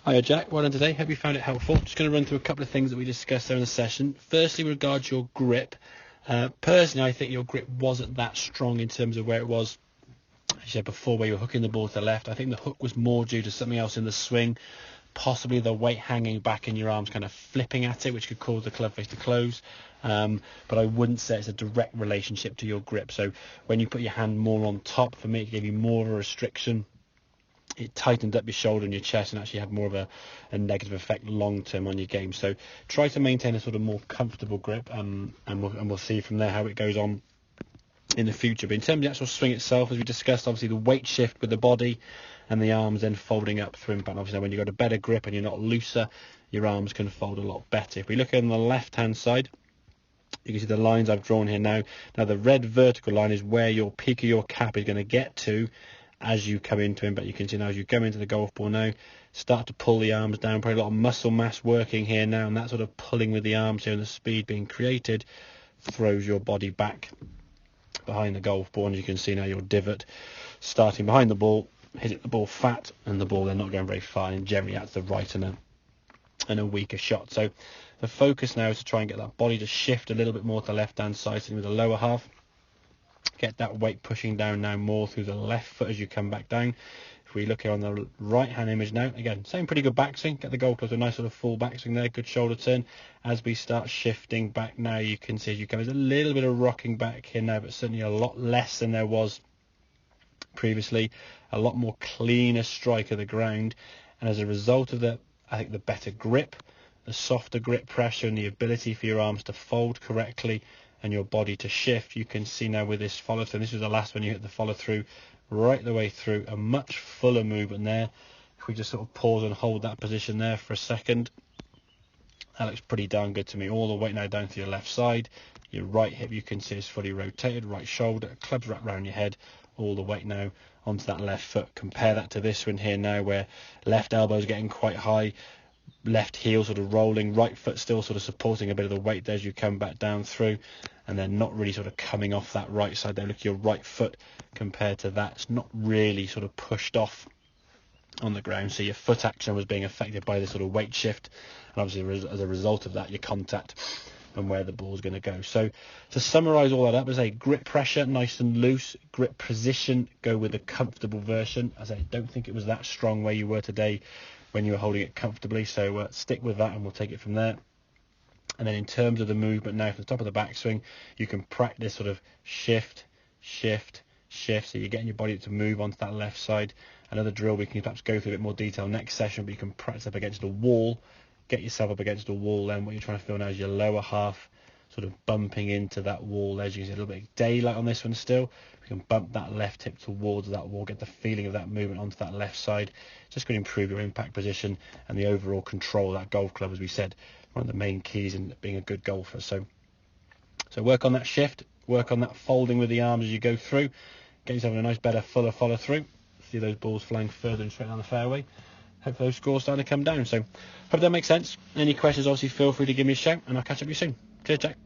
Hiya Jack, well done today. Hope you found it helpful. Just going to run through a couple of things that we discussed there in the session. Firstly, with regards your grip. Personally, I think your grip wasn't that strong in terms of where it was, as you said before, where you were hooking the ball to the left. I think the hook was more due to something else in the swing, possibly the weight hanging back in your arms kind of flipping at it, which could cause the club face to close. But I wouldn't say it's a direct relationship to your grip. So when you put your hand more on top, for me, it gave you more of a restriction. It tightened up your shoulder and your chest and actually had more of a negative effect long term on your game. So try to maintain a sort of more comfortable grip, and we'll see from there how it goes on in the future. But in terms of the actual swing itself, as we discussed, obviously the weight shift with the body and the arms then folding up through impact. Obviously when you've got a better grip and you're not looser, your arms can fold a lot better. If we look on the left hand side, you can see the lines I've drawn here now. Now the red vertical line is where your peak of your cap is going to get to as you come into impact. You can see now as you come into the golf ball now, start to pull the arms down, probably a lot of muscle mass working here now, and that sort of pulling with the arms here and the speed being created throws your body back behind the golf ball. And you can see now your divot starting behind the ball, hitting the ball fat, and the ball then not going very far, and generally that's the right and a weaker shot. So the focus now is to try and get that body to shift a little bit more to the left hand side, sitting with the lower half. Get that weight pushing down now more through the left foot as you come back down. If we look here on the right hand image now, again, same pretty good backswing. Get the golf club to a nice sort of full backswing there, good shoulder turn. As we start shifting back now, you can see as you come, there's a little bit of rocking back here now, but certainly a lot less than there was previously. A lot more cleaner strike of the ground, and as a result of that, I think the better grip, the softer grip pressure, and the ability for your arms to fold correctly and your body to shift. You can see now with this follow through, and this was the last one you hit the follow through right the way through, a much fuller movement there. If we just sort of pause and hold that position there for a second, that looks pretty darn good to me. All the weight now down to your left side, your right hip you can see is fully rotated, right shoulder, clubs wrapped around your head, all the weight now onto that left foot. Compare that to this one here now, where left elbow is getting quite high, left heel sort of rolling, right foot still sort of supporting a bit of the weight there as you come back down through, and then not really sort of coming off that right side there. Look at your right foot compared to that, it's not really sort of pushed off on the ground, so your foot action was being affected by this sort of weight shift, and obviously as a result of that, your contact and where the ball's going to go. So to summarize all that up, as a grip pressure nice and loose, grip position go with a comfortable version. As I don't think it was that strong where you were today when you were holding it comfortably, so stick with that and we'll take it from there. And then in terms of the movement now from the top of the backswing, you can practice sort of shift, shift, shift, so you're getting your body to move onto that left side. Another drill we can perhaps go through a bit more detail next session, but you can practice up against a wall, get yourself up against a wall. Then what you're trying to feel now is your lower half sort of bumping into that wall edge. You can see a little bit of daylight on this one still. We can bump that left hip towards that wall, get the feeling of that movement onto that left side. Just going to improve your impact position and the overall control of that golf club, as we said, one of the main keys in being a good golfer. So work on that shift, work on that folding with the arms as you go through, get yourself a nice better fuller follow through, see those balls flying further and straight down the fairway. Hope those scores starting to come down. So hope that makes sense. Any questions, obviously feel free to give me a shout, and I'll catch up with you soon. Cheers, Jack.